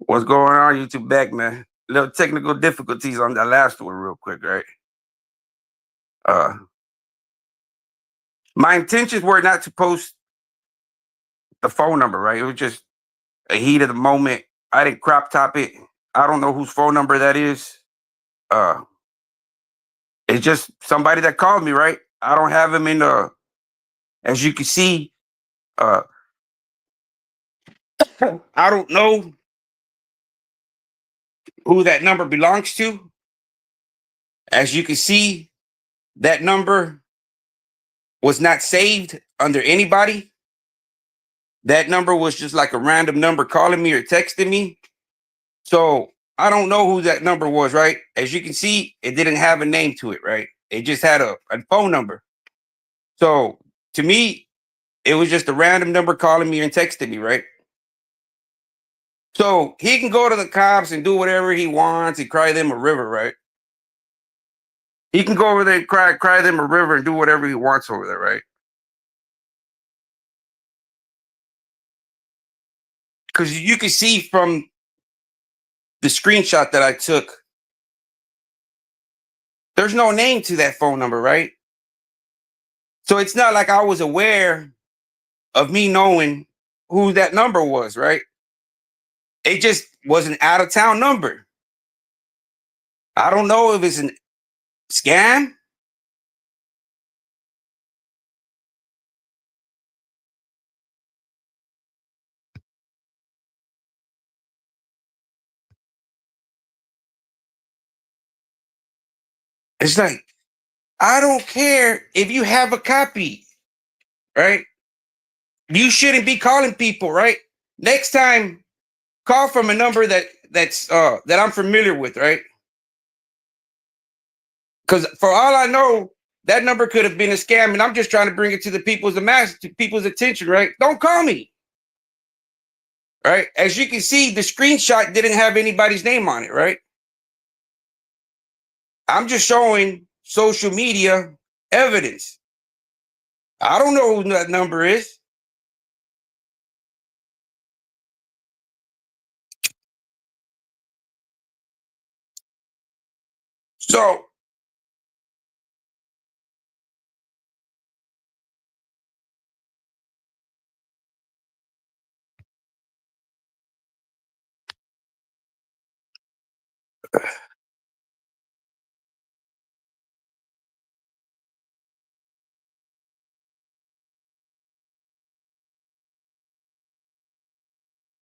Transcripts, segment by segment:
What's going on, YouTube back, man? Little technical difficulties on that last one, real quick, right? Uh, my intentions were not to post the phone number, right? It was just a heat of the moment. I didn't crop top it. I don't know whose phone number that is. Uh, it's just somebody that called me, right? I don't have him in the, as you can see, uh, I don't know who that number belongs to. As you can see, that number was not saved under anybody. That number was just like a random number calling me or texting me. So I don't know who that number was, right? As you can see, it didn't have a name to it, right? It just had a phone number. So to me, it was just a random number calling me and texting me, right? So he can go to the cops and do whatever he wants and cry them a river, right? He can go over there and cry them a river and do whatever he wants over there, right? Because you can see from the screenshot that I took, there's no name to that phone number, right? So it's not like I was aware of me knowing who that number was, right? It just was an out of town number. I don't know if it's a scam. It's like, I don't care if you have a copy, right? You shouldn't be calling people, right? Next time, call from a number that I'm familiar with, right? Because for all I know, that number could have been a scam, and I'm just trying to bring it to people's attention, right? Don't call me, right? As you can see, the screenshot didn't have anybody's name on it, right? I'm just showing social media evidence. I don't know who that number is. So,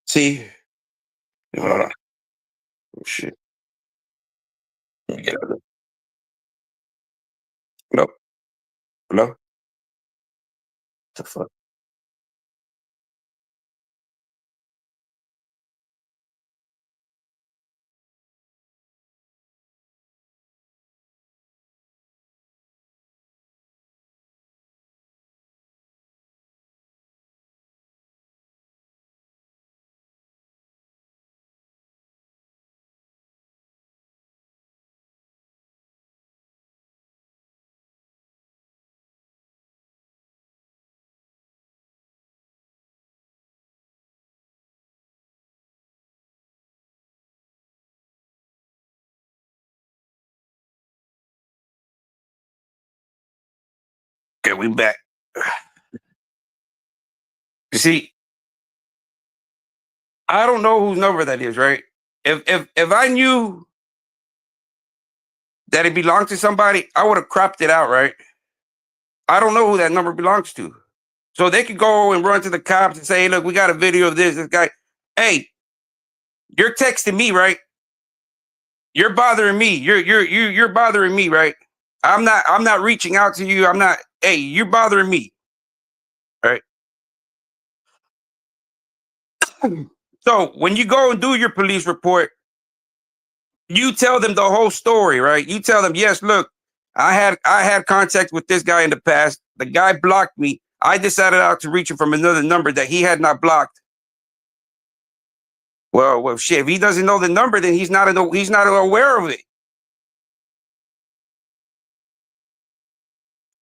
see, hold on. Oh, shit. Let me get out of Hello? Hello? The fuck? Okay, we back. You see, I don't know whose number that is, right? If I knew that it belonged to somebody, I would have cropped it out, right? I don't know who that number belongs to. So they could go and run to the cops and say, hey, look, we got a video of this guy. Hey, you're texting me, right? You're bothering me. You're bothering me, right? I'm not reaching out to you. I'm not, hey, you're bothering me. Right. So when you go and do your police report, you tell them the whole story, right? You tell them, yes, look, I had contact with this guy in the past. The guy blocked me. I decided out to reach him from another number that he had not blocked. Well, shit. If he doesn't know the number, then he's not aware of it.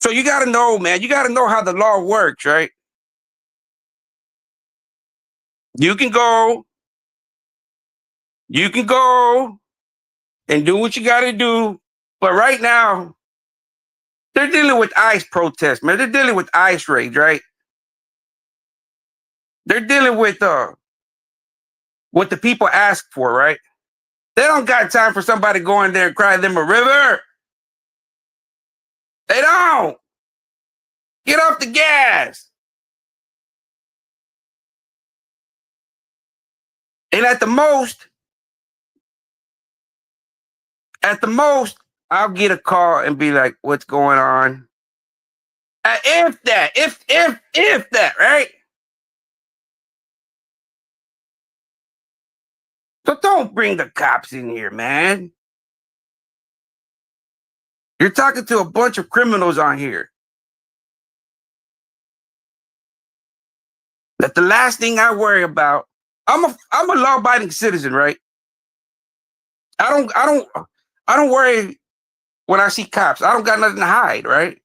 So you got to know, man. You got to know how the law works, right? You can go You can go and do what you got to do. But right now, they're dealing with ICE protests, man. They're dealing with ICE raids, right? They're dealing with what the people ask for, right? They don't got time for somebody going there and cry them a river. They don't. Get off the gas. And at the most, I'll get a call and be like, what's going on? If that, right? So don't bring the cops in here, man. You're talking to a bunch of criminals on here. That the last thing I worry about, I'm a law-abiding citizen, right? I don't worry when I see cops. I don't got nothing to hide, right?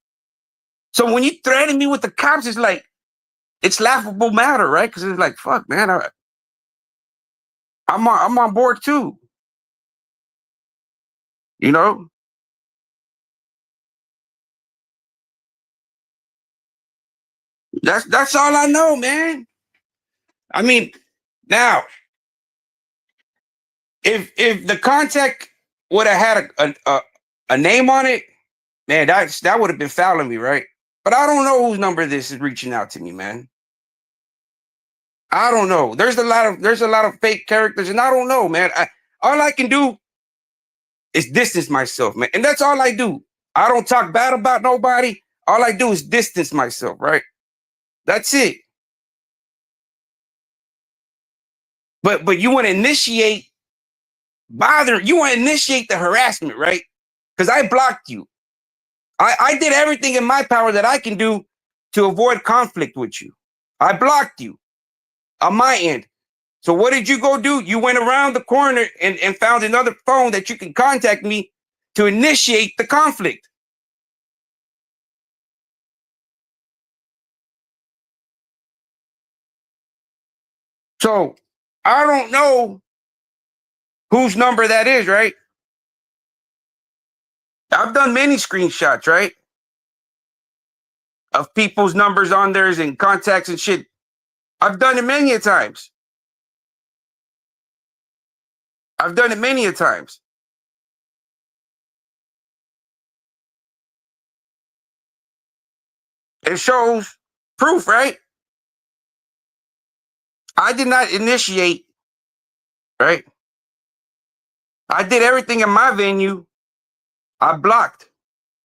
So when you threaten me with the cops, it's like it's laughable matter, right? Because it's like, fuck, man, I'm on board too. You know? That's all I know, man. I mean, now if the contact would have had a name on it, man, that would have been fouling me, right? But I don't know whose number this is reaching out to me, man. I don't know. There's a lot of fake characters, and I don't know, man. All I can do is distance myself, man, and that's all I do. I don't talk bad about nobody. All I do is distance myself, right? That's it. But you want to initiate you want to initiate the harassment, right? Because I blocked you. I did everything in my power that I can do to avoid conflict with you. I blocked you on my end. So what did you go do? You went around the corner and found another phone that you can contact me to initiate the conflict. So I don't know whose number that is, right? I've done many screenshots, right? Of people's numbers on theirs and contacts and shit. I've done it many a times. I've done it many a times. It shows proof, right? I did not initiate, right? I did everything in my venue. I blocked.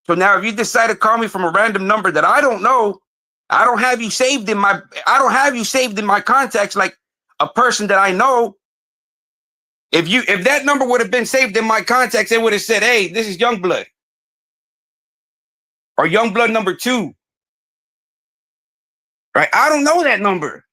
So now if you decide to call me from a random number that I don't know, I don't have you saved in my contacts like a person that I know. If that number would have been saved in my contacts, it would have said, hey, this is Youngblood. Or Youngblood number 2. Right? I don't know that number.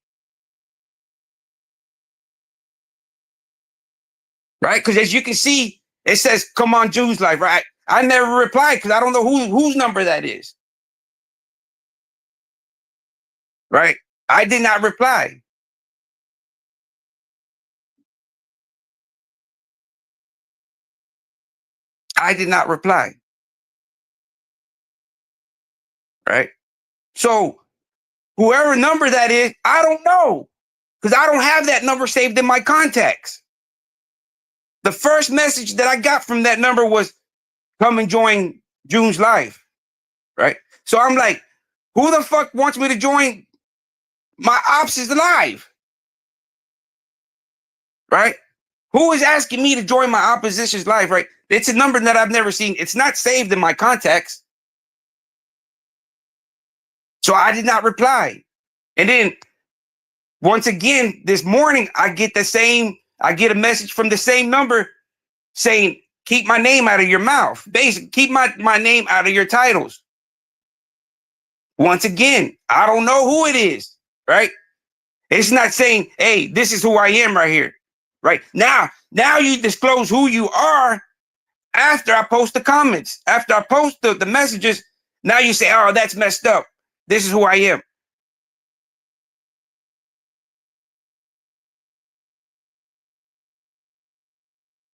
Right? Because as you can see, it says, come on, June's Life, right? I never replied because I don't know whose number that is. Right? I did not reply. I did not reply. Right? So whoever number that is, I don't know. Because I don't have that number saved in my contacts. The first message that I got from that number was come and join June's Life. Right? So I'm like, who the fuck wants me to join my ops is live? Right? Who is asking me to join my opposition's live? Right? It's a number that I've never seen. It's not saved in my contacts. So I did not reply. And then once again, this morning, I get a message from the same number saying, keep my name out of your mouth. Basically, keep my name out of your titles. Once again, I don't know who it is, right? It's not saying, hey, this is who I am right here. Right? Now you disclose who you are after I post the comments. After I post the messages, now you say, oh, that's messed up. This is who I am.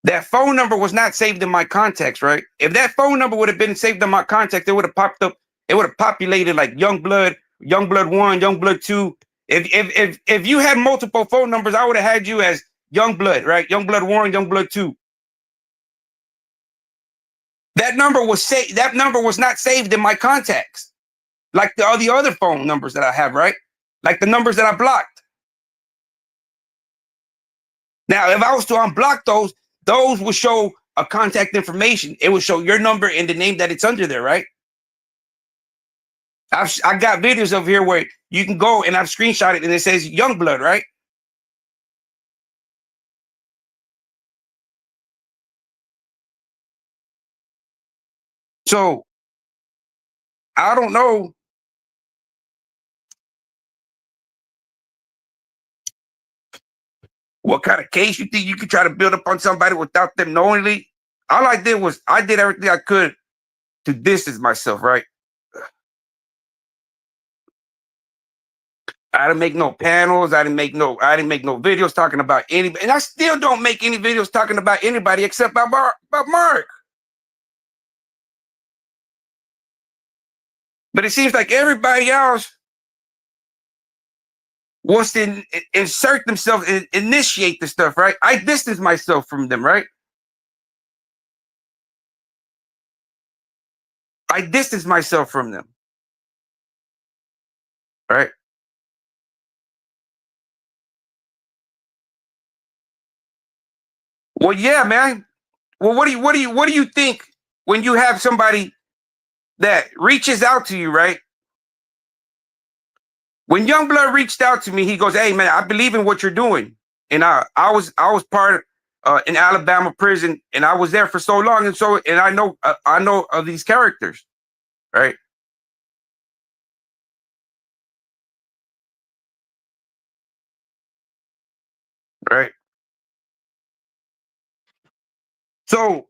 That phone number was not saved in my contacts, right? If that phone number would have been saved in my contacts, it would have popped up. It would have populated like Youngblood, Youngblood 1, Youngblood 2. If you had multiple phone numbers, I would have had you as Youngblood, right? Youngblood 1, Youngblood 2. That number was saved. That number was not saved in my contacts, like all the other phone numbers that I have, right? Like the numbers that I blocked. Now, if I was to unblock those would show a contact information. It would show your number and the name that it's under there, right? I got videos of here where you can go and I've screenshot it and it says Youngblood, right? So I don't know what kind of case you think you could try to build up on somebody without them knowingly. All I did was I did everything I could to distance myself, right? I didn't make no panels. I didn't make no videos talking about anybody. And I still don't make any videos talking about anybody except about Mark. But it seems like everybody else wants to insert themselves and initiate the stuff, right? I distance myself from them, right? I distance myself from them, right? Well, yeah, man. Well, what do you think when you have somebody that reaches out to you, right? When Youngblood reached out to me, he goes, "Hey, man, I believe in what you're doing." And I was part of in Alabama prison, and I was there for so long, and I know of these characters, right? Right. So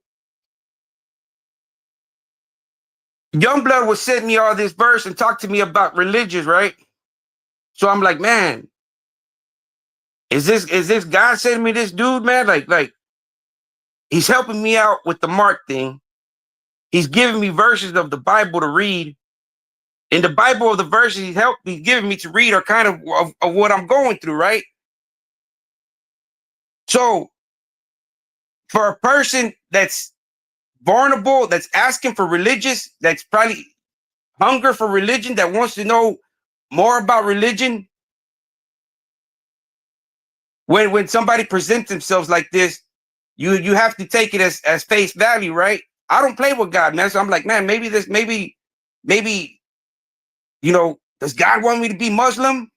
Youngblood would send me all this verse and talk to me about religions, right? So I'm like, man, is this God sending me this dude, man? Like he's helping me out with the Mark thing. He's giving me verses of the Bible to read. In the Bible of the verses he's giving me to read are kind of what I'm going through, right? So for a person that's vulnerable, that's asking for religious, that's probably hunger for religion, that wants to know more about religion, when somebody presents themselves like this, you have to take it as face value, right? I don't play with God, man. So I'm like, man, maybe does God want me to be Muslim?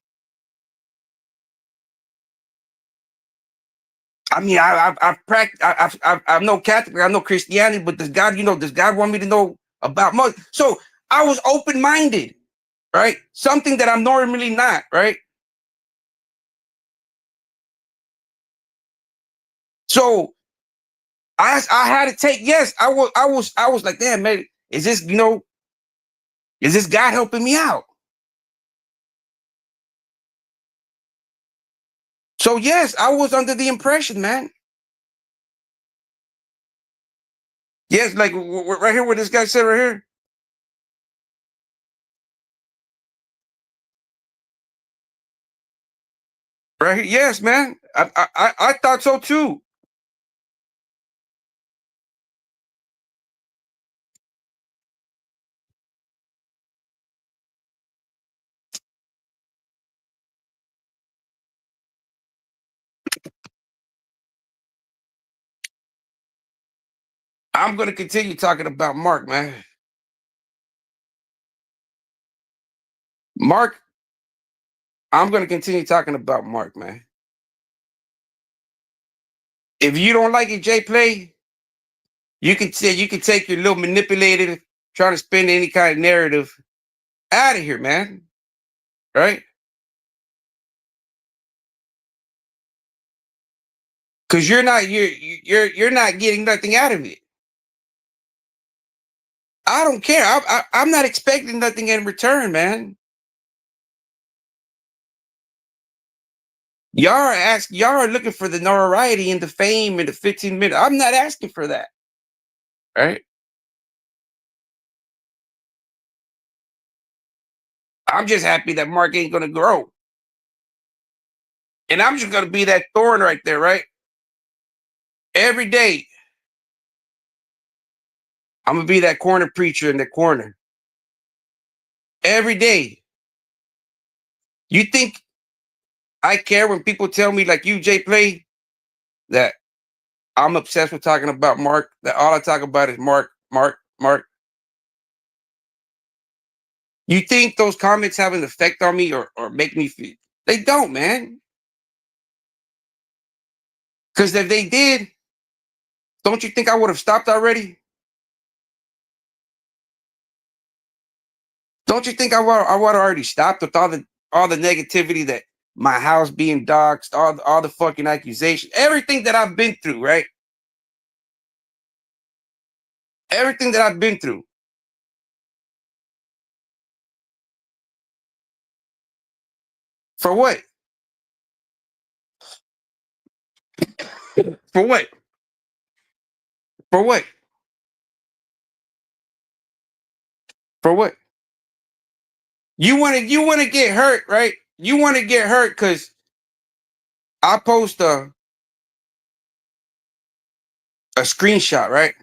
I mean, I've practiced, I know Catholic, I know Christianity, but does God want me to know about Muslim? So I was open minded, right? Something that I'm normally not, right? So I had to take, yes, I was like, damn, man, is this God helping me out? So yes, I was under the impression, man. Yes, like right here, what this guy said right here, right here. Yes, man. I thought so too. I'm gonna continue talking about Mark, man. Mark, I'm gonna continue talking about Mark, man. If you don't like it, J Play, you can take your little manipulated, trying to spin any kind of narrative out of here, man. Right? Because you're not getting nothing out of it. I don't care. I'm not expecting nothing in return, man. Y'all are looking for the notoriety and the fame and the 15 minutes. I'm not asking for that. Right? I'm just happy that Mark ain't gonna grow. And I'm just gonna be that thorn right there, right? Every day, I'm gonna be that corner preacher in the corner. Every day. You think I care when people tell me, like you, Jay Play, that I'm obsessed with talking about Mark, that all I talk about is Mark, Mark, Mark? You think those comments have an effect on me or make me feel? They don't, man. Because if they did, don't you think I would have stopped already? Don't you think I would have already stopped with all the negativity, that my house being doxxed, all the fucking accusations, everything that I've been through, right? Everything that I've been through. For what? For what? For what? For what? You want to get hurt, right? You want to get hurt because I post a screenshot, right?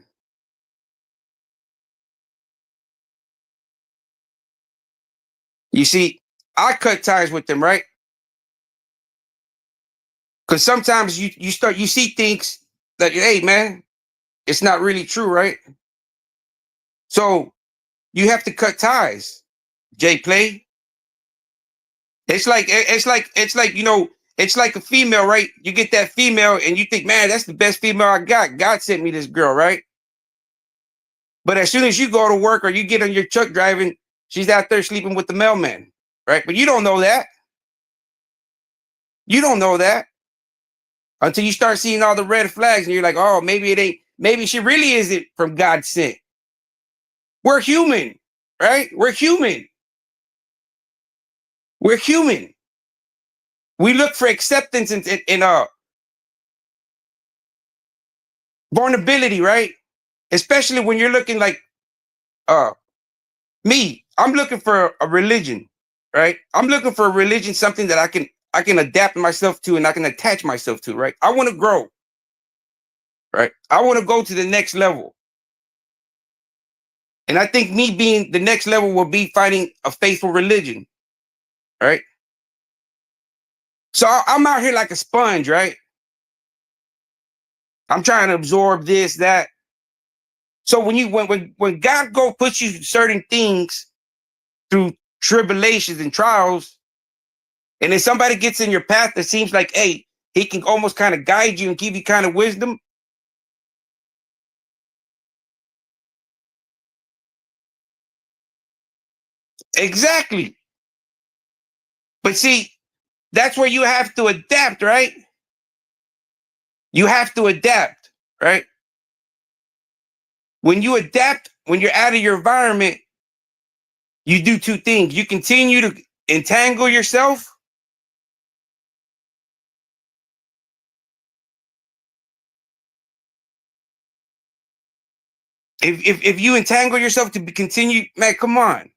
You see, I cut ties with them, right? Because sometimes you see things that, hey man, it's not really true, right? So you have to cut ties. Jay Play. It's like it's like a female, right? You get that female and you think, man, that's the best female I got. God sent me this girl, right? But as soon as you go to work or you get on your truck driving, she's out there sleeping with the mailman, right? But you don't know that. You don't know that until you start seeing all the red flags and you're like, oh, maybe it ain't, maybe she really isn't from God sent. We're human, right? We're human. We're human. We look for acceptance in vulnerability, right? Especially when you're looking like uh me. I'm looking for a religion, right? I'm looking for a religion, something that I can adapt myself to and I can attach myself to, right? I want to grow, right? I want to go to the next level. And I think me being the next level will be finding a faithful religion, right? So I'm out here like a sponge, right? I'm trying to absorb this, that. So when God go puts you certain things through tribulations and trials, and then somebody gets in your path that seems like, hey, he can almost kind of guide you and give you kind of wisdom. Exactly. But see, that's where you have to adapt, right? You have to adapt, right? When you adapt, when you're out of your environment, you do two things. You continue to entangle yourself. If you entangle yourself to continue, man, come on.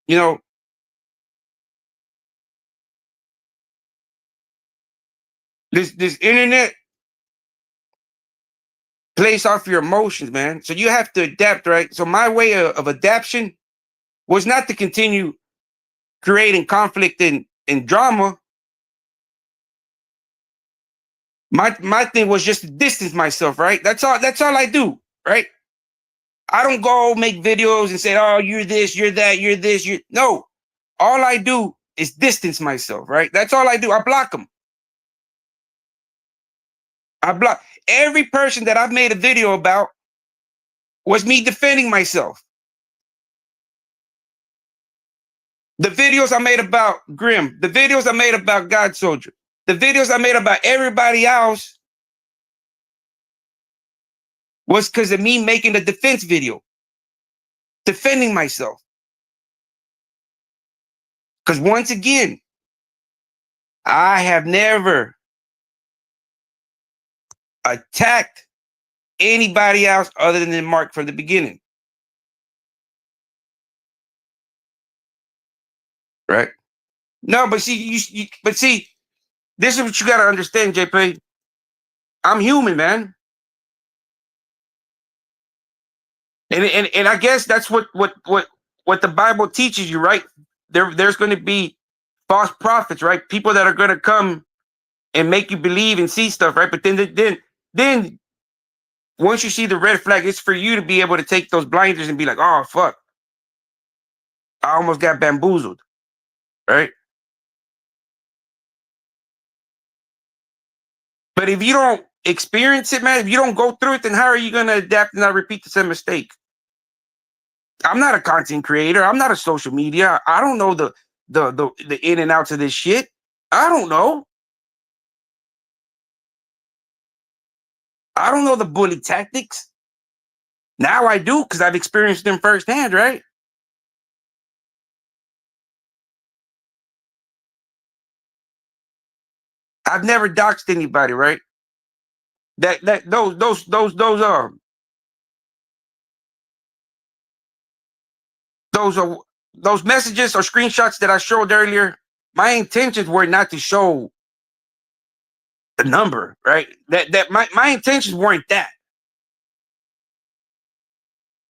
You know, this internet plays off your emotions, man. So you have to adapt, right? So my way of adaptation was not to continue creating conflict and drama. My thing was just to distance myself, right? That's all I do, right? I don't go make videos and say, oh, you're this, you're that, you're this, you're no. All I do is distance myself, right? That's all I do. I block them. I block every person that I've made a video about was me defending myself. The videos I made about Grim, the videos I made about God Soldier, the videos I made about everybody else was because of me making a defense video, defending myself. Because once again, I have never attacked anybody else other than Mark from the beginning. Right? No, but see, but see, this is what you gotta understand, JP. I'm human, man. And I guess that's what the Bible teaches you, right? There's gonna be false prophets, right? People that are gonna come and make you believe and see stuff, right? But then once you see the red flag, it's for you to be able to take those blinders and be like, oh fuck, I almost got bamboozled, right? But if you don't experience it, man, if you don't go through it, then how are you gonna adapt and not repeat the same mistake? I'm not a content creator. I'm not a social media. I don't know the in and outs of this shit. I don't know. I don't know the bully tactics. Now I do because I've experienced them firsthand, right? I've never doxed anybody, right? That those are those messages or screenshots that I showed earlier. My intentions were not to show the number, right? That my intentions weren't that.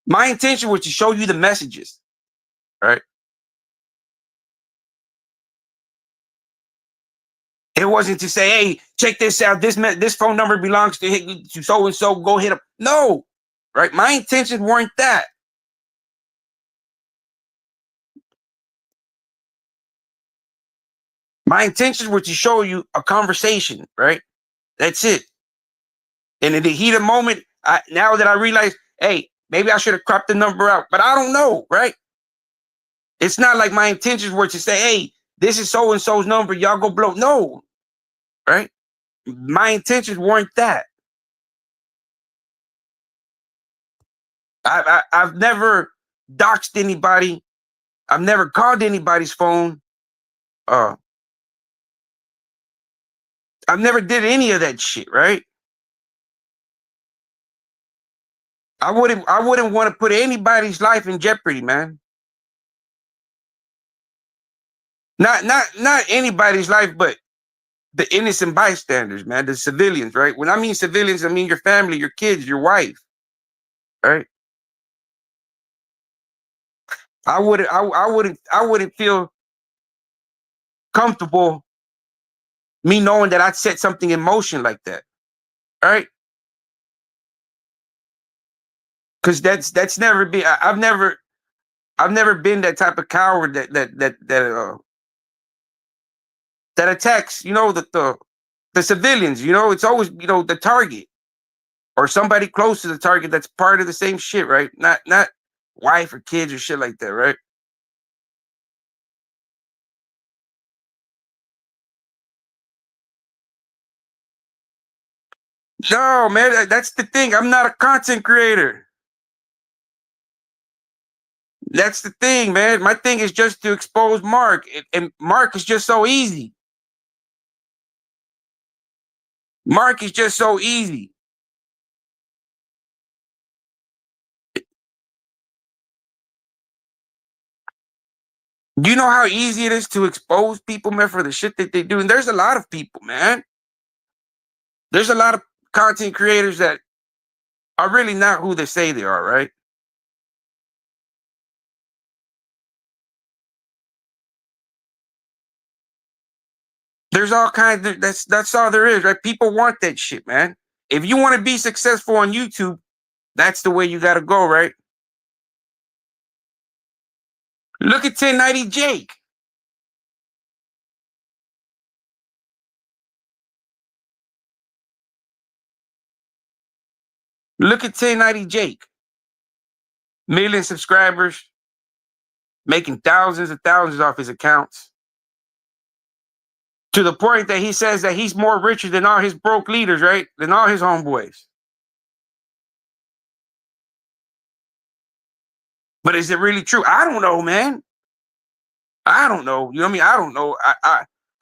My intention was to show you the messages, right? It wasn't to say, "Hey, check this out. This phone number belongs to so and so. Go hit up." No, right? My intentions weren't that. My intentions were to show you a conversation, right? That's it. And in the heat of the moment, now that I realize, hey, maybe I should have cropped the number out, but I don't know, right? It's not like my intentions were to say, hey, this is so and so's number. Y'all go blow. No, right? My intentions weren't that. I've never doxed anybody. I've never called anybody's phone. Uh, I've never did any of that shit, right? I wouldn't want to put anybody's life in jeopardy, man. Not anybody's life, but the innocent bystanders, man, the civilians, right? When I mean civilians, I mean your family, your kids, your wife, right? I wouldn't feel comfortable me knowing that I'd set something in motion like that, right? Because that's never been. I've never been that type of coward that attacks. The civilians. It's always the target or somebody close to the target that's part of the same shit, right? Not wife or kids or shit like that, right? No, man, that's the thing. I'm not a content creator. That's the thing, man. My thing is just to expose Mark, and Mark is just so easy. Mark is just so easy. Do you know how easy it is to expose people, man, for the shit that they do? And there's a lot of people, man. There's a lot of content creators that are really not who they say they are, right? There's all kinds of that's all there is, right? People want that shit, man. If you want to be successful on YouTube, that's the way you gotta go, right? Look at 1090 Jake. Look at 1090 Jake. Million subscribers, making thousands and thousands off his accounts. To the point that he says that he's more richer than all his broke leaders, right? Than all his homeboys. But is it really true? I don't know, man. I don't know. You know what I mean? I don't know.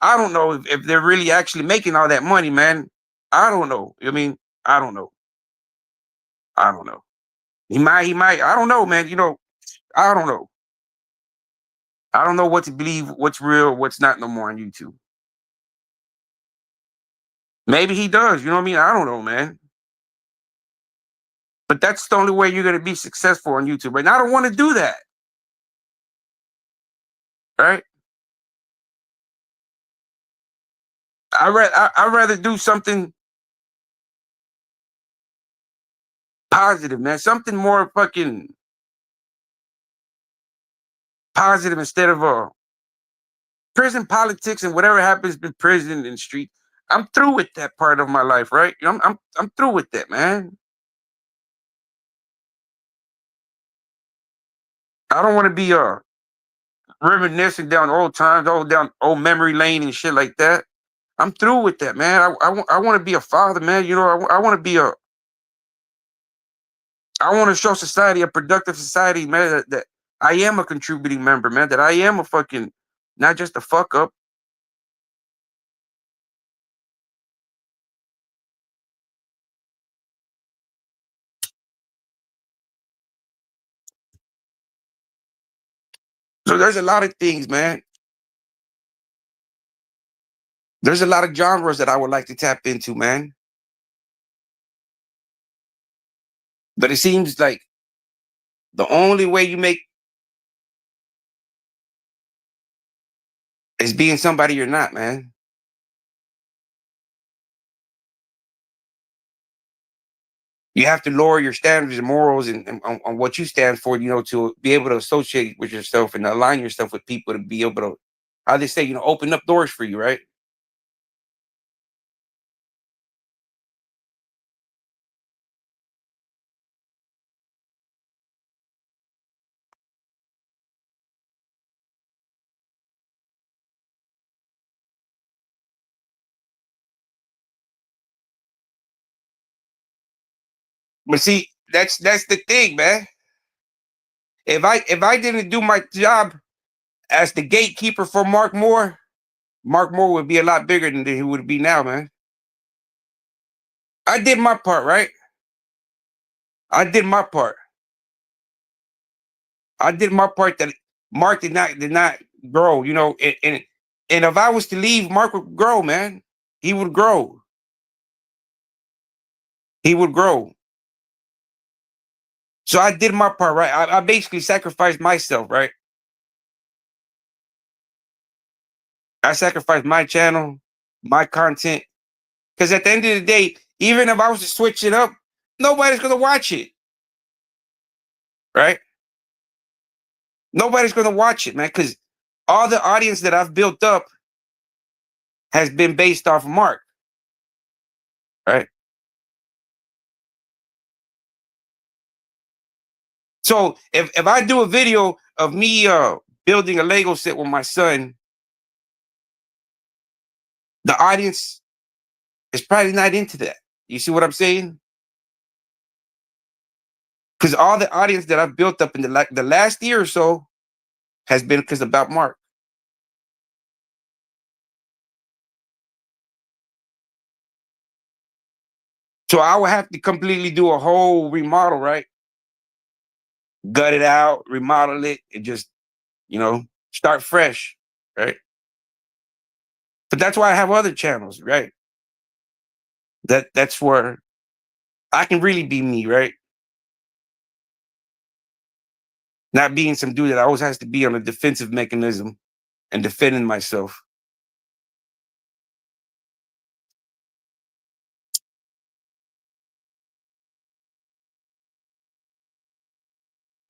I don't know if they're really actually making all that money, man. I don't know. I mean, I don't know. I don't know. He might. I don't know, man. I don't know. I don't know what to believe, what's real, what's not no more on YouTube. Maybe he does. You know what I mean? I don't know, man. But that's the only way you're gonna be successful on YouTube. And I don't want to do that. Right? I'd rather do something positive, man. Something more fucking positive instead of prison politics and whatever happens in prison and street. I'm through with that part of my life, right? I'm through with that, man. I don't want to be reminiscing down old times, down old memory lane and shit like that. I'm through with that, man. I want to be a father, man. I want to be I want to show society a productive society, man. That I am a contributing member, man. That I am a fucking not just a fuck up. So there's a lot of things, man. There's a lot of genres that I would like to tap into, man. But it seems like the only way you make is being somebody you're not, man. You have to lower your standards and morals and on what you stand for, to be able to associate with yourself and align yourself with people to be able to, how they say, open up doors for you, right? But see, that's the thing, man. If I didn't do my job as the gatekeeper for Mark Moore would be a lot bigger than he would be now, man. I did my part, right? I did my part. I did my part that Mark did not grow, and if I was to leave, Mark would grow, man. He would grow. He would grow. So I did my part, right? I basically sacrificed myself, right? I sacrificed my channel, my content, because at the end of the day, even if I was to switch it up, nobody's gonna watch it, right? Nobody's gonna watch it, man, because all the audience that I've built up has been based off of Mark, right? So if I do a video of me building a Lego set with my son, the audience is probably not into that. You see what I'm saying? Because all the audience that I've built up in the last year or so has been because about Mark. So I would have to completely do a whole remodel, right? Gut it out, remodel it, and just start fresh, right? But that's why I have other channels, right? That's where I can really be me, right? Not being some dude that always has to be on a defensive mechanism and defending myself.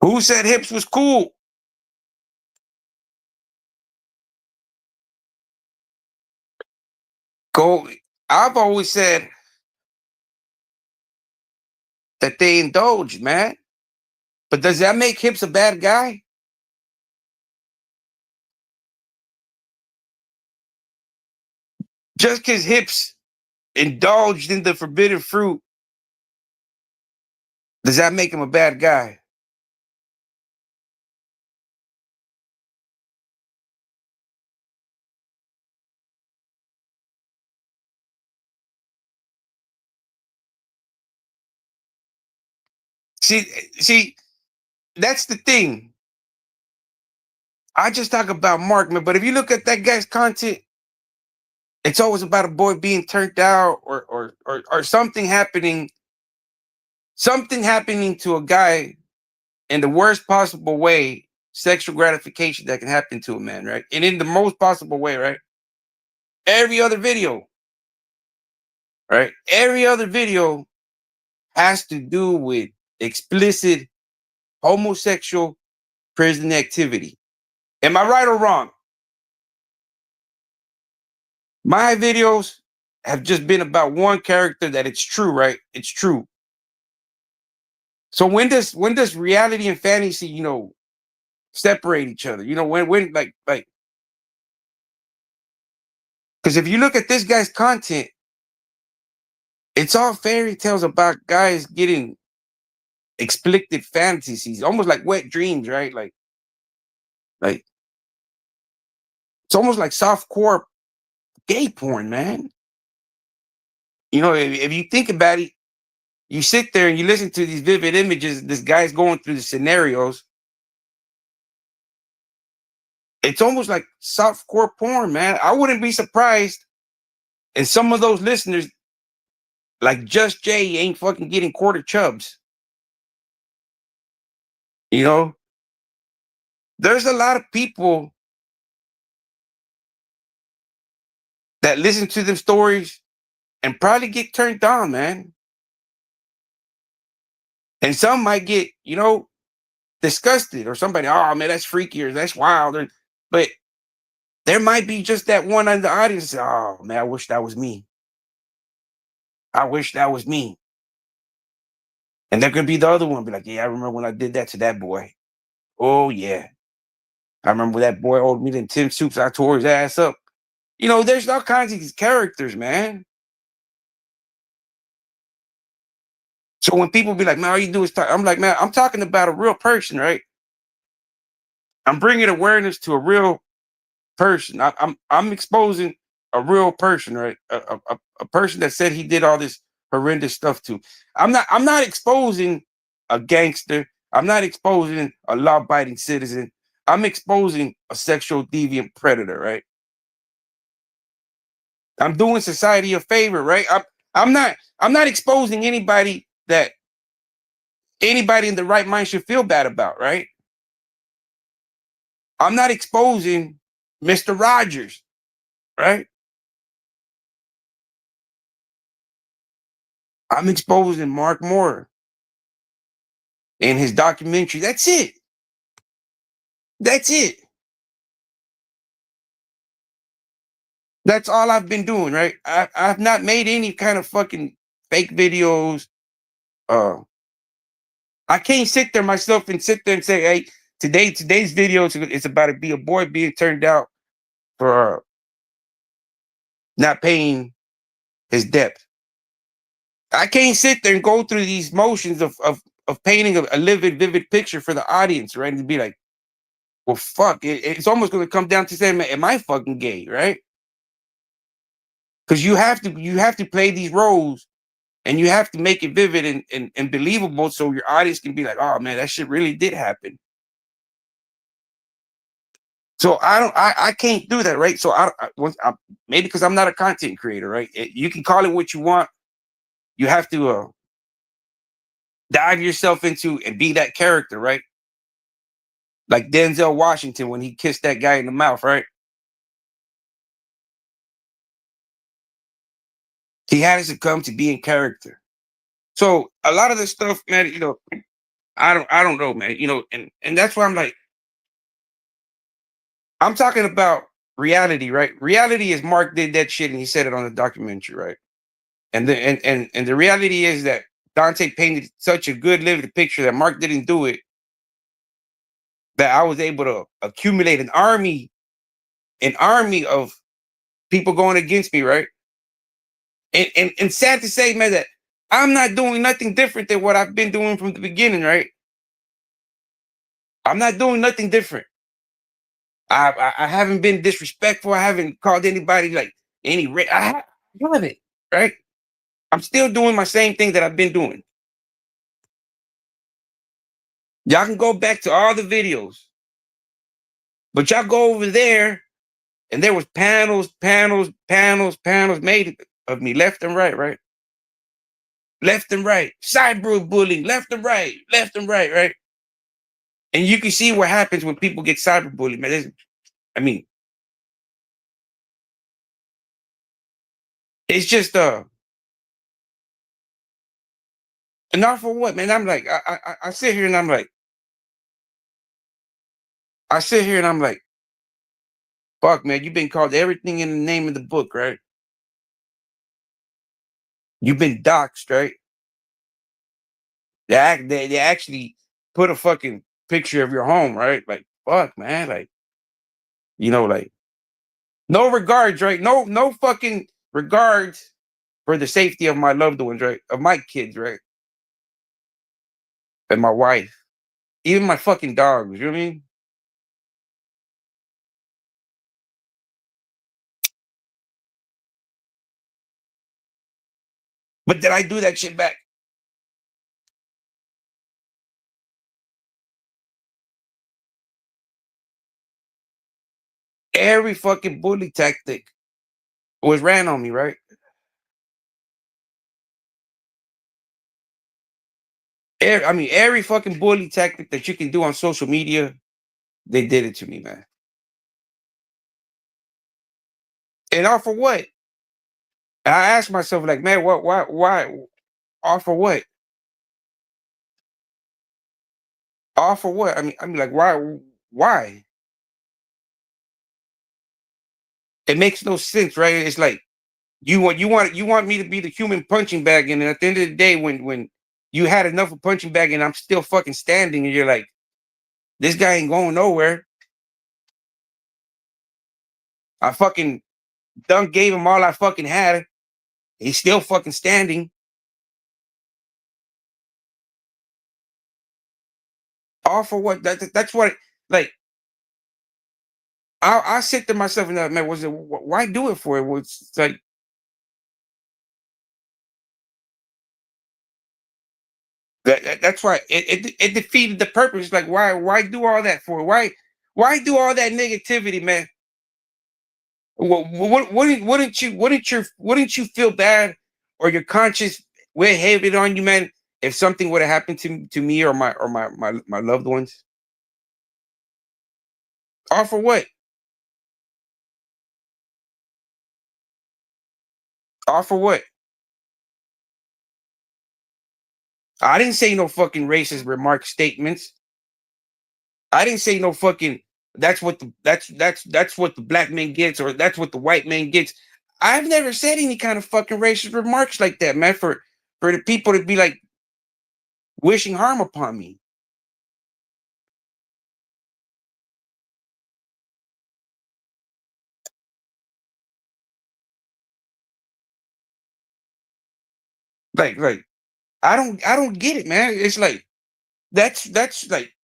Who said hips was cool? Go. I've always said that they indulge, man. But does that make hips a bad guy? Just because hips indulged in the forbidden fruit, does that make him a bad guy? See, that's the thing. I just talk about Mark, man. But if you look at that guy's content, it's always about a boy being turned out or something happening to a guy in the worst possible way, sexual gratification that can happen to a man, right? And in the most possible way, right? Every other video, right? Every other video has to do with explicit homosexual prison activity. Am I right or wrong? My videos have just been about one character that it's true, right? It's true. So when does reality and fantasy, separate each other? When like because if you look at this guy's content, it's all fairy tales about guys getting explicit fantasies, almost like wet dreams, right? Like it's almost like softcore gay porn, man. If you think about it, you sit there and you listen to these vivid images, this guy's going through the scenarios. It's almost like softcore porn, man. I wouldn't be surprised. And some of those listeners, like Just Jay, ain't fucking getting quarter chubs. There's a lot of people that listen to them stories and probably get turned on, man. And some might get, disgusted, or somebody, oh man, that's freaky or that's wild. But there might be just that one in the audience. Oh man, I wish that was me. I wish that was me. And there could be the other one, be like, yeah, I remember when I did that to that boy. Oh yeah. I remember when that boy owed me them Tim Soups, I tore his ass up. There's all kinds of these characters, man. So when people be like, man, all you do is talk, I'm like, man, I'm talking about a real person, right? I'm bringing awareness to a real person. I'm exposing a real person, right? A person that said he did all this horrendous stuff to. I'm not exposing a gangster. I'm not exposing a law-abiding citizen. I'm exposing a sexual deviant predator, right? I'm doing society a favor, right? I'm not exposing anybody that anybody in the right mind should feel bad about, right? I'm not exposing Mr. Rogers, right? I'm exposing Mark Moore in his documentary. That's it. That's it. That's all I've been doing, right? I've not made any kind of fucking fake videos. I can't sit there myself and say, hey, today's video is about to be a boy being turned out for not paying his debt. I can't sit there and go through these motions of painting a vivid picture for the audience, right? And be like, well, fuck, it's almost going to come down to saying, am I fucking gay, right? Because you have to play these roles and you have to make it vivid and believable so your audience can be like, oh man, that shit really did happen. So I can't do that, right? So maybe because I'm not a content creator, right? You can call it what you want. You have to dive yourself into and be that character, right? Like Denzel Washington when he kissed that guy in the mouth, right? He had to succumb to being character. So a lot of this stuff, man, I don't know, man. And that's why I'm like, I'm talking about reality, right? Reality is Mark did that shit and he said it on the documentary, right? And the reality is that Dante painted such a good living picture that Mark didn't do it, that I was able to accumulate an army of people going against me, right? And sad to say, man, that I'm not doing nothing different than what I've been doing from the beginning, right? I'm not doing nothing different. I haven't been disrespectful. I haven't called anybody like I haven't, right? I'm still doing my same thing that I've been doing. Y'all can go back to all the videos. But y'all go over there, and there was panels made of me left and right, right? Left and right. Cyberbullying, left and right, right? And you can see what happens when people get cyberbullied, man. I mean, it's just and not for what, man. I'm like, I sit here and I'm like, fuck, man, you've been called everything in the name of the book, right? You've been doxxed, right? They actually put a fucking picture of your home, right? Like, fuck, man, like, like no regards, right? No fucking regards for the safety of my loved ones, right? Of my kids, right? And my wife, even my fucking dogs. You know what I mean? But did I do that shit back? Every fucking bully tactic was ran on me, right? Every fucking bully tactic that you can do on social media, they did it to me, man. And all for what? And I asked myself, like, man, why, all for what? All for what? Like, why? It makes no sense, right? It's like you want me to be the human punching bag, and at the end of the day, when you had enough of punching bag, and I'm still fucking standing, and you're like, this guy ain't going nowhere. I fucking done gave him all I fucking had. He's still fucking standing. All for what? That's what. Like, I sit to myself and man, was it why do it for? It was like that's why it defeated the purpose. Like, why do all that for? Why do all that negativity, man? Wouldn't you feel bad, or your conscience weigh heavy on you, man, if something would have happened to me or my loved ones? All for what? All for what? I didn't say no fucking racist remark statements. I didn't say no fucking that's what the black man gets, or that's what the white man gets. I've never said any kind of fucking racist remarks like that, man, for the people to be like wishing harm upon me. Like I don't get it, man. It's like that's like,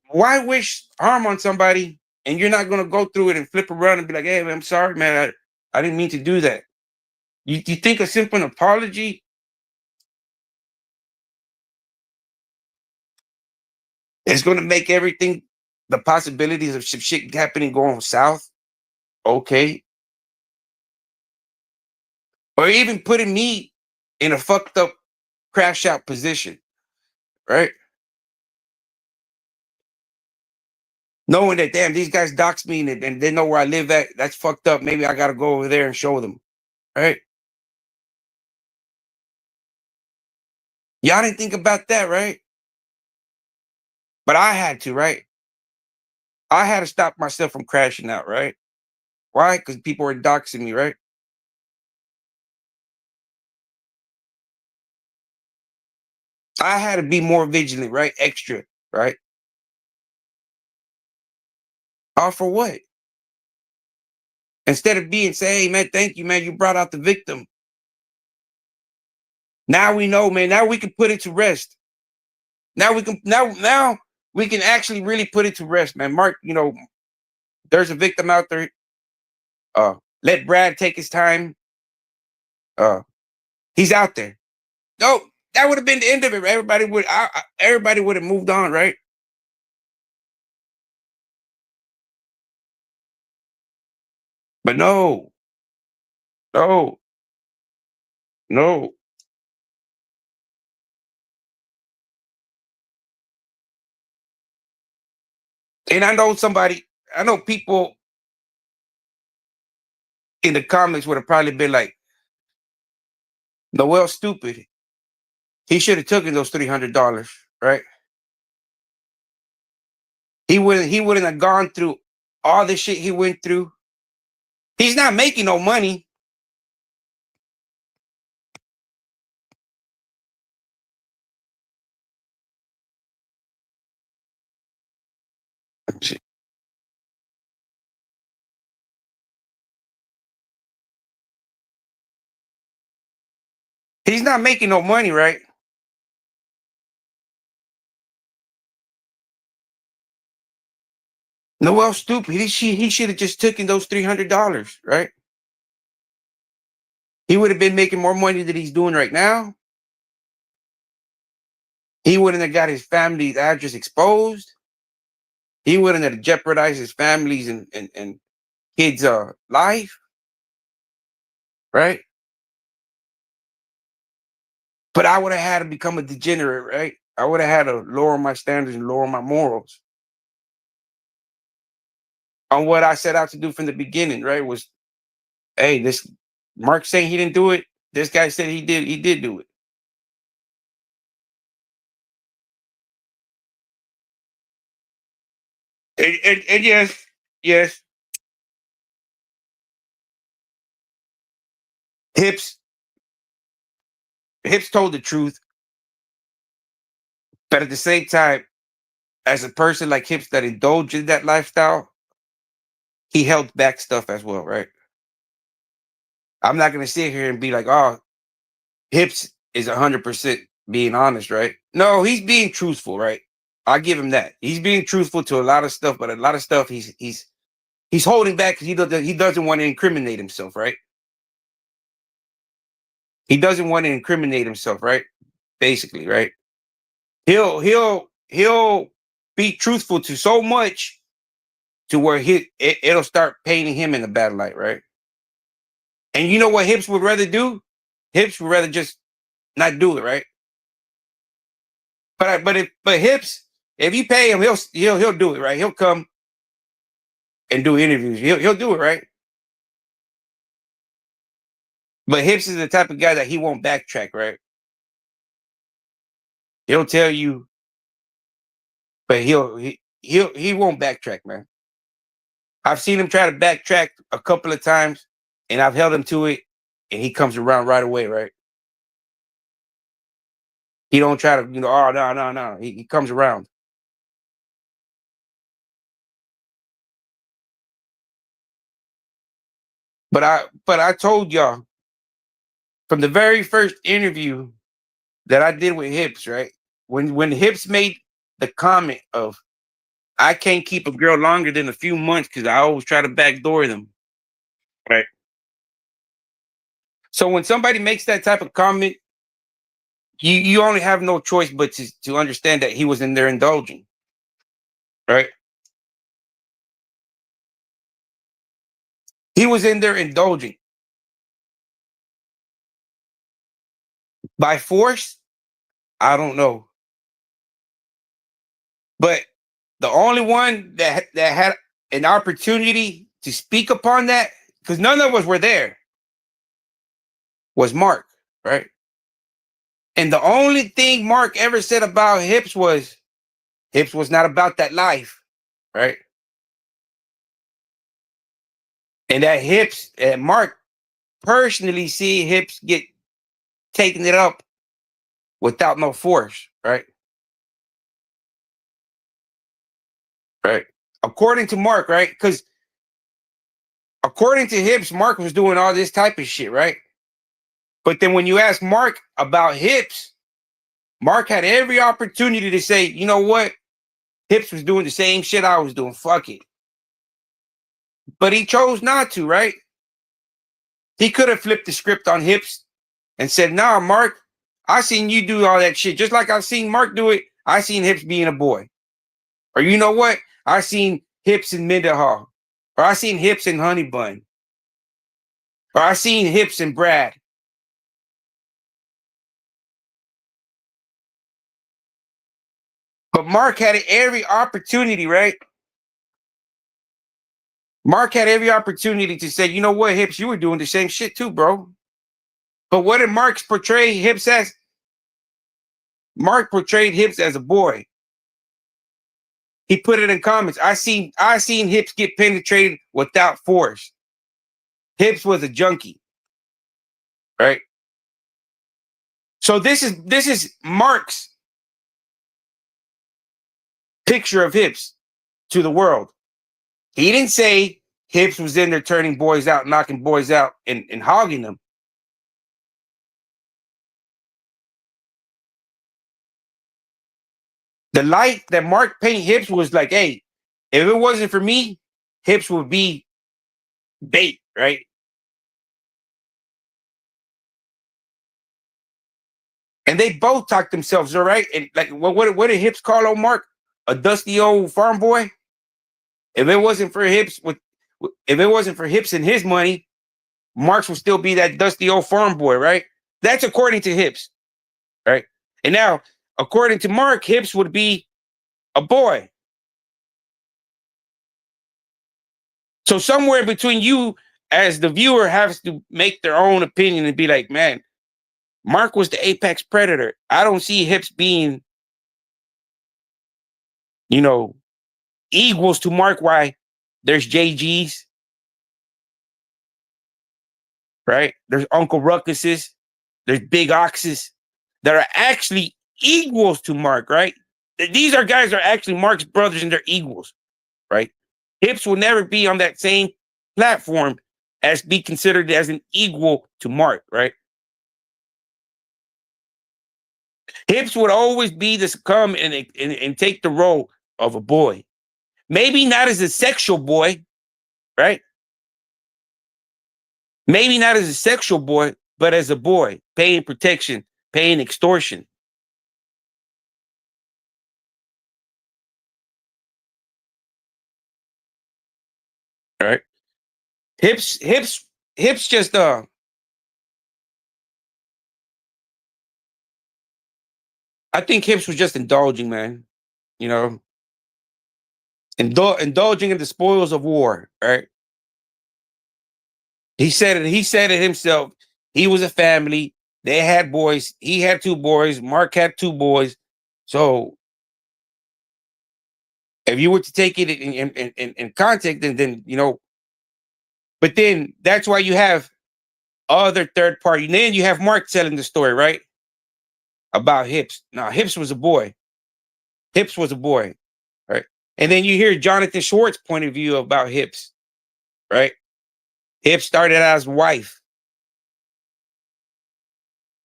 why wish harm on somebody and you're not gonna go through it and flip around and be like, hey man, I'm sorry, man. I didn't mean to do that. You think a simple apology is gonna make everything, the possibilities of some shit happening going south, okay? Or even putting me in a fucked up crash out position, right? Knowing that, damn, these guys dox me and they know where I live at. That's fucked up. Maybe I gotta go over there and show them, right? Y'all didn't think about that, right? But I had to, right? I had to stop myself from crashing out, right? Why? Because people were doxing me, right? I had to be more vigilant, right? Extra, right? All for what? Instead of being say, hey man, thank you, man, you brought out the victim. Now we know, man. Now we can put it to rest. Now we can actually really put it to rest, man. Mark, there's a victim out there. Let Brad take his time. Uh, he's out there. No, that would have been the end of it. Everybody would have moved on, right? But no, no, no. And I know people in the comments would have probably been like, Noel stupid. He should have taken those $300, right? He wouldn't have gone through all the shit he went through. He's not making no money. He's not making no money, right? Noel stupid. He should have just taken those $300, right? He would have been making more money than he's doing right now. He wouldn't have got his family's address exposed. He wouldn't have jeopardized his family's and kids' life, right? But I would have had to become a degenerate, right? I would have had to lower my standards and lower my morals on what I set out to do from the beginning, right? Was, hey, this Mark saying he didn't do it. This guy said he did. He did do it. And yes, Hips Hips told the truth, but at the same time, as a person like Hips that indulged in that lifestyle, he held back stuff as well, right? I'm not gonna sit here and be like, oh, Hips is 100% being honest, right? No, he's being truthful, right? I give him that. He's being truthful to a lot of stuff, but a lot of stuff he's holding back because he doesn't want to incriminate himself, right? He doesn't want to incriminate himself, right? Basically, right? He'll be truthful to so much to where it'll start painting him in a bad light, right? And you know what Hips would rather do? Hips would rather just not do it, right? But Hips, if you pay him, he'll do it, right? He'll come and do interviews. He'll do it, right? But Hips is the type of guy that he won't backtrack, right? He'll tell you, but he won't backtrack, man. I've seen him try to backtrack a couple of times, and I've held him to it, and he comes around right away, right? He don't try to, oh no, no, no. He comes around. But I told y'all from the very first interview that I did with Hips, right? When Hips made the comment of I can't keep a girl longer than a few months because I always try to backdoor them. Right. So when somebody makes that type of comment, you only have no choice but to understand that he was in there indulging. Right. He was in there indulging. By force, I don't know. But the only one that had an opportunity to speak upon that, because none of us were there, was Mark, right? And the only thing Mark ever said about Hips was not about that life, right? And that Hips and Mark personally see Hips get taking it up without no force, right? Right. According to Mark, right? Because according to Hips, Mark was doing all this type of shit, right? But then when you ask Mark about Hips, Mark had every opportunity to say, you know what? Hips was doing the same shit I was doing. Fuck it. But he chose not to, right? He could have flipped the script on Hips and said, nah, Mark, I seen you do all that shit. Just like I seen Mark do it, I seen Hips being a boy. Or you know what? I seen Hips in Mendenhall. Or I seen Hips in Honey Bun. Or I seen Hips in Brad. But Mark had every opportunity, right? Mark had every opportunity to say, you know what, Hips, you were doing the same shit too, bro. But what did Mark portray Hips as? Mark portrayed Hips as a boy. He put it in comments. I seen Hips get penetrated without force. Hips was a junkie, right? So this is Mark's picture of Hips to the world. He didn't say Hips was in there turning boys out, knocking boys out, and hogging them. The light that Mark paint Hips was like, hey, if it wasn't for me, Hips would be bait, right? And they both talked themselves, all right. And like, what did Hips call old Mark? A dusty old farm boy. If it wasn't for Hips if it wasn't for Hips and his money, Marks would still be that dusty old farm boy, right? That's according to Hips, right? And now, according to Mark, Hips would be a boy. So somewhere between you as the viewer has to make their own opinion and be like, man, Mark was the apex predator. I don't see Hips being, you know, equals to Mark. Why? There's JGs, right? There's Uncle Ruckuses, there's Big Oxes that are actually equals to Mark, right? These are guys that are actually Mark's brothers and they're equals, right? Hips will never be on that same platform as be considered as an equal to Mark, right? Hips would always be to come and take the role of a boy. Maybe not as a sexual boy, right? Maybe not as a sexual boy, but as a boy, paying protection, paying extortion. Right? Hips just I think Hips was just indulging, man. You know, indulging in the spoils of war, right? He said it himself. He was a family. They had boys. He had two boys. Mark had two boys. So if you were to take it in context, then you know, but then that's why you have other third party. Then you have Mark telling the story, right? About Hips. Now, Hips was a boy. Hips was a boy, right? And then you hear Jonathan Schwartz's point of view about Hips, right? Hips started as wife,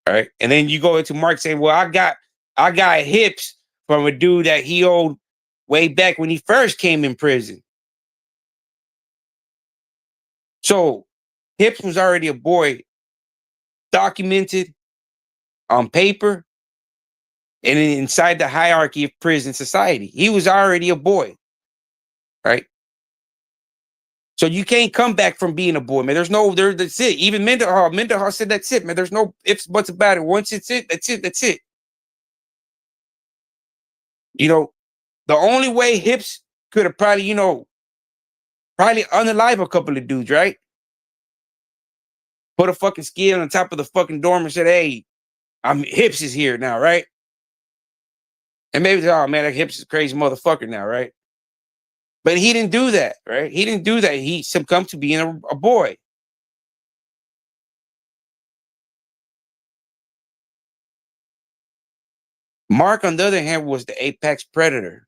right? And then you go into Mark saying, "Well, I got Hips from a dude that he owed way back when he first came in prison." So Hips was already a boy, documented on paper, and inside the hierarchy of prison society. He was already a boy, right? So you can't come back from being a boy, man. That's it. Even Mendenhall said that's it, man. There's no ifs, buts about it. Once it's it, that's it, that's it. You know, the only way Hips could have probably, probably unalive a couple of dudes, right? Put a fucking scale on top of the fucking dorm and said, hey, I'm Hips is here now, right? And maybe, oh man, that Hips is a crazy motherfucker now, right? But he didn't do that, right? He didn't do that. He succumbed to being a boy. Mark, on the other hand, was the apex predator.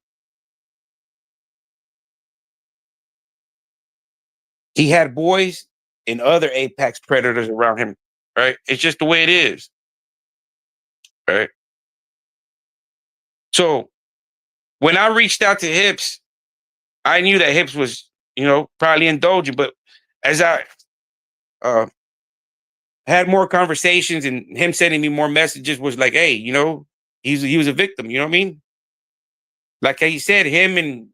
He had boys and other apex predators around him, right? It's just the way it is, right? So when I reached out to Hips, I knew that Hips was, probably indulgent, but as I uh had more conversations, and him sending me more messages was like, hey, he was a victim. You know what I mean? Like he said, him and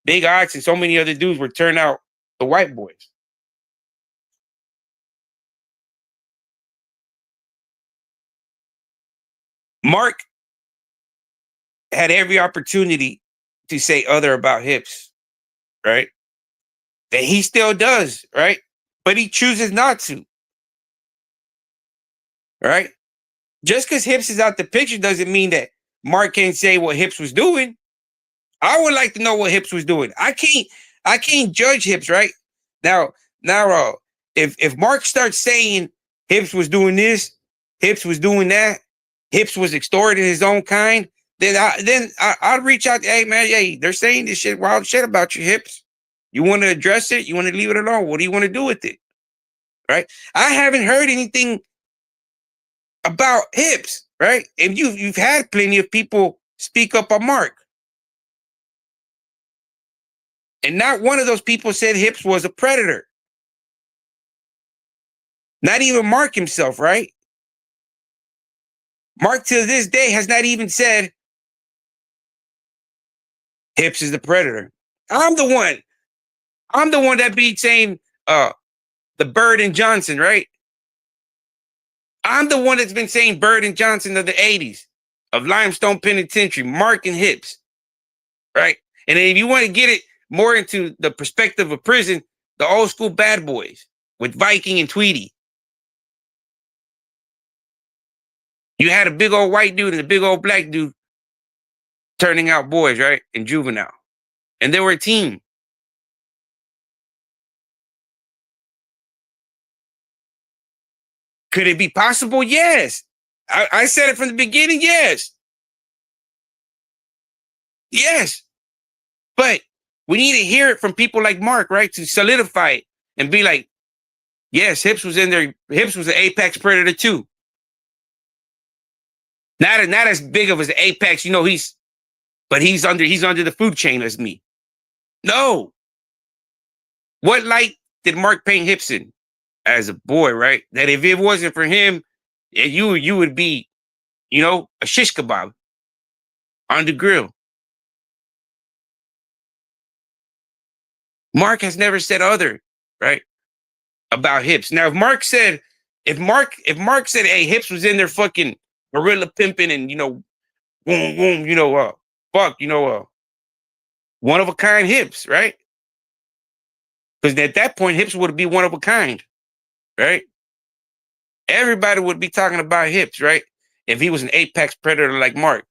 Big Ox and so many other dudes were turned out the white boys. Mark had every opportunity to say other about Hips, right? And he still does, right? But he chooses not to, right? Just because Hips is out the picture doesn't mean that Mark can't say what Hips was doing. I would like to know what Hips was doing. I can't judge Hips, right? Now, now, if Mark starts saying Hips was doing this, Hips was doing that, Hips was extorting his own kind, I'd reach out. Hey man, hey, they're saying this shit, wild shit about you, Hips. You want to address it? You want to leave it alone? What do you want to do with it? Right? I haven't heard anything about Hips, right? And you've had plenty of people speak up on Mark. And not one of those people said Hips was a predator. Not even Mark himself, right? Mark to this day has not even said Hips is the predator. I'm the one. I'm the one that be saying the Bird and Johnson, right? I'm the one that's been saying Bird and Johnson of the 80s, of Limestone Penitentiary, Mark and Hips, right? And then if you want to get it more into the perspective of prison, the old school bad boys with Viking and Tweety. You had a big old white dude and a big old black dude turning out boys, right? In juvenile. And they were a team. Could it be possible? Yes. I said it from the beginning. Yes. Yes. But we need to hear it from people like Mark, right? To solidify it and be like, yes, Hips was in there. Hips was an apex predator too. Not as big of as an apex, but he's under the food chain as me. No. What light did Mark paint Hips in as a boy, right? That if it wasn't for him, you would be, a shish kebab on the grill. Mark has never said other, right, about Hips. Now, if Mark said, hey, Hips was in there fucking gorilla pimping and boom, boom, fuck, one of a kind Hips, right? Because at that point, Hips would be one of a kind, right? Everybody would be talking about Hips, right? If he was an apex predator like Mark.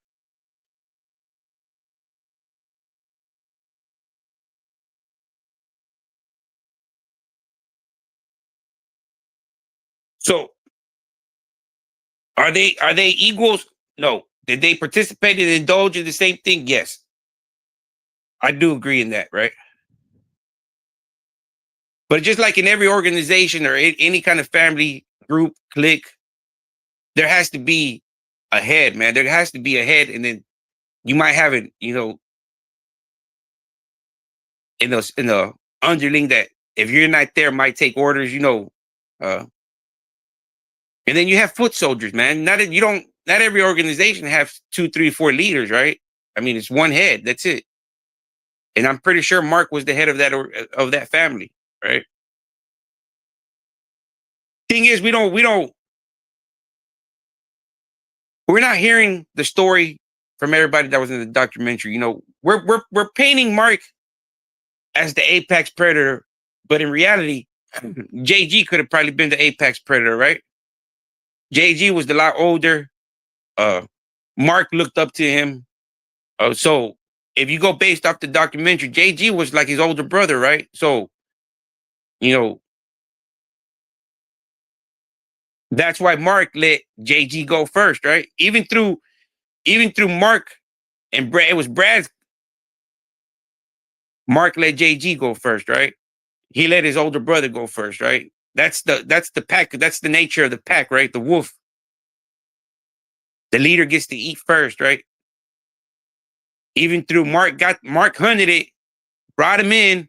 So are they equals? No. Did they participate and indulge in the same thing? Yes. I do agree in that, right? But just like in every organization or any kind of family group, clique, there has to be a head, man. There has to be a head, and then you might have it, in the underling that if you're not there, might take orders, and then you have foot soldiers, man. Not every organization has 2, 3, 4 leaders, right? I mean, it's one head. That's it. And I'm pretty sure Mark was the head of that family, right? Thing is, we're not hearing the story from everybody that was in the documentary. We're painting Mark as the apex predator, but in reality, JG could have probably been the apex predator, right? JG was a lot older. Uh, Mark looked up to him. So if you go based off the documentary, JG was like his older brother, right? So you know that's why Mark let JG go first, right? Even through Mark and Brad, it was Brad's. Mark let JG go first, right? He let his older brother go first, right? That's the pack. That's the nature of the pack, right? The wolf. The leader gets to eat first, right? Even through Mark hunted it, brought him in,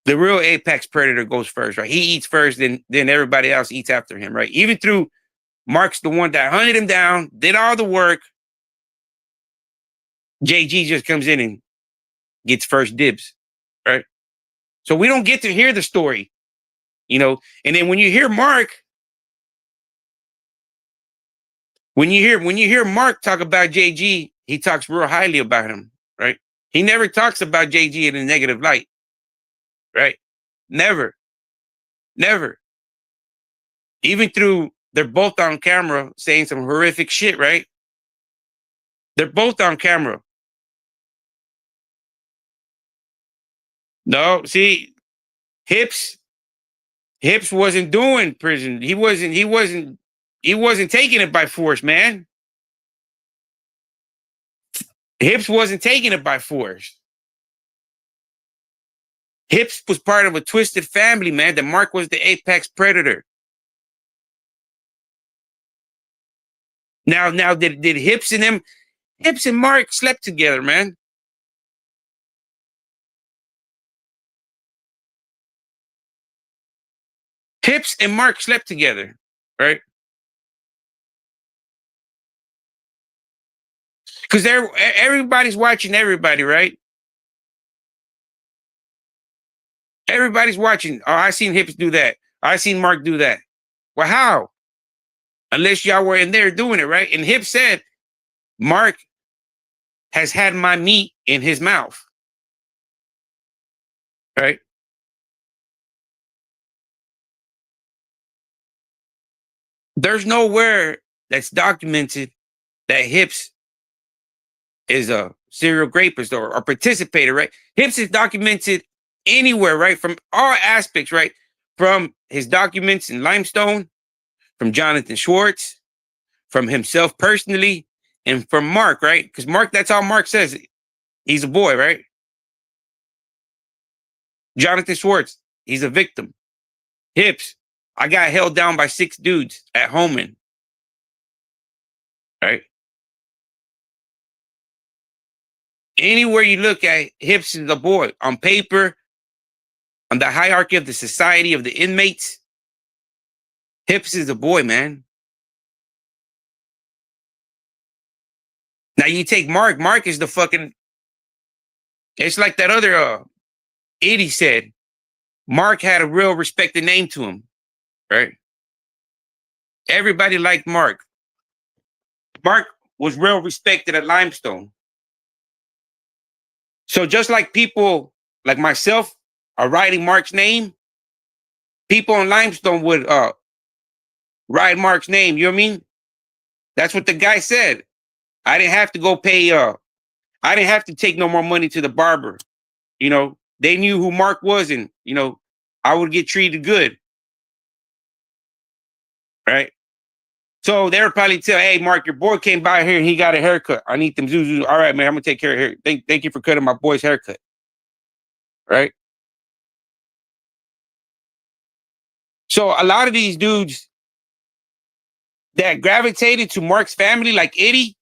The real apex predator goes first, right? He eats first, then everybody else eats after him, right? Even through Mark's the one that hunted him down, did all the work. JG just comes in and gets first dibs, right? So we don't get to hear the story, you know. And then when you hear Mark, when you hear Mark talk about JG, he talks real highly about him, right? He never talks about JG in a negative light, right? Never, never. Even through they're both on camera saying some horrific shit, right? They're both on camera. No, see, Hips wasn't doing prison. He wasn't taking it by force, man. Hips wasn't taking it by force. Hips was part of a twisted family, man. That Mark was the apex predator. Now, did Hips and Mark slept together, man. Hips and Mark slept together, right? Because everybody's watching everybody, right? Everybody's watching. Oh, I seen Hips do that. I seen Mark do that. Well, how? Unless y'all were in there doing it, right? And Hips said, Mark has had my meat in his mouth, right? There's nowhere that's documented that Hips is a serial rapist or participator, right? Hips is documented anywhere, right? From all aspects, right? From his documents in Limestone, from Jonathan Schwartz, from himself personally, and from Mark, right? Because Mark, that's all Mark says. He's a boy, right? Jonathan Schwartz, he's a victim. Hips, I got held down by 6 dudes at Homan, right? Anywhere you look at, Hips is a boy. On paper, on the hierarchy of the society of the inmates, Hips is a boy, man. Now you take Mark. Mark is the fucking. It's like that other Eddie said. Mark had a real respected name to him, right? Everybody liked Mark. Mark was real respected at Limestone. So just like people like myself are writing Mark's name, people in Limestone would write Mark's name. You know what I mean? That's what the guy said. I didn't have to go pay. I didn't have to take no more money to the barber. You know, they knew who Mark was, and you know, I would get treated good, right? So they would probably tell, "Hey, Mark, your boy came by here and he got a haircut. I need them zuzu. All right, man, I'm gonna take care of hair. Thank you for cutting my boy's haircut." Right? So a lot of these dudes that gravitated to Mark's family, like Eddie,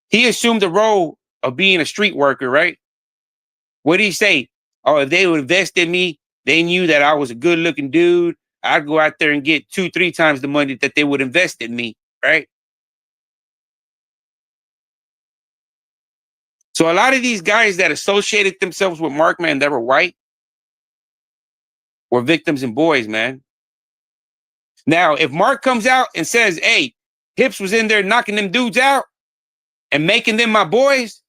he assumed the role of being a street worker, right? What did he say? Oh, if they would invest in me, they knew that I was a good looking dude. I'd go out there and get 2, 3 times the money that they would invest in me, right? So a lot of these guys that associated themselves with Mark, man, that were white, were victims and boys, man. Now, if Mark comes out and says, "Hey, Hips was in there knocking them dudes out and making them my boys,"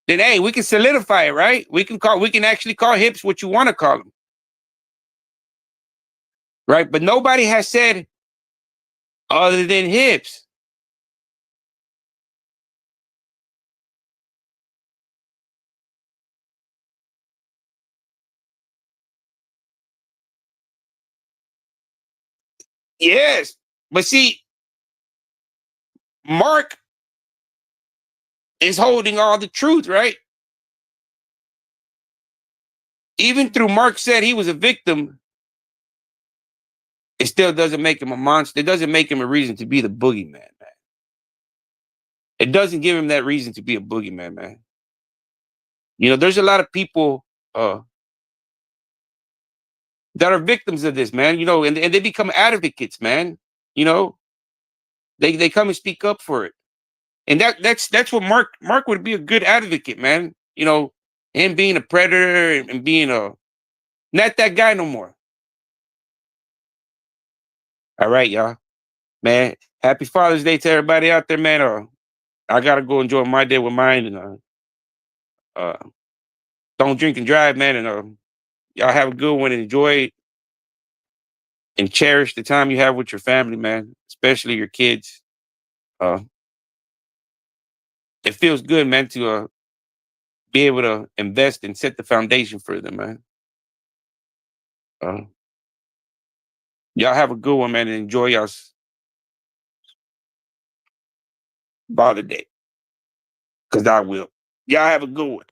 then hey, we can solidify it, right? We can actually call Hips what you want to call him, right? But nobody has said other than Hips. Yes, but see, Mark is holding all the truth, right? Even through Mark said he was a victim, it still doesn't make him a monster. It doesn't make him a reason to be the boogeyman, man. It doesn't give him that reason to be a boogeyman, man. You know, there's a lot of people that are victims of this, man. And they become advocates, man. You know, they come and speak up for it, and that's what Mark would be a good advocate, man. Him being a predator and being a not that guy no more. All right, y'all, man. Happy Father's Day to everybody out there, man. I gotta go enjoy my day with mine, and uh, don't drink and drive, man. And y'all have a good one and enjoy it and cherish the time you have with your family, man, especially your kids. Uh, it feels good, man, to be able to invest and set the foundation for them, man. Uh, y'all have a good one, man, and enjoy y'all's Father Day, because I will. Y'all have a good one.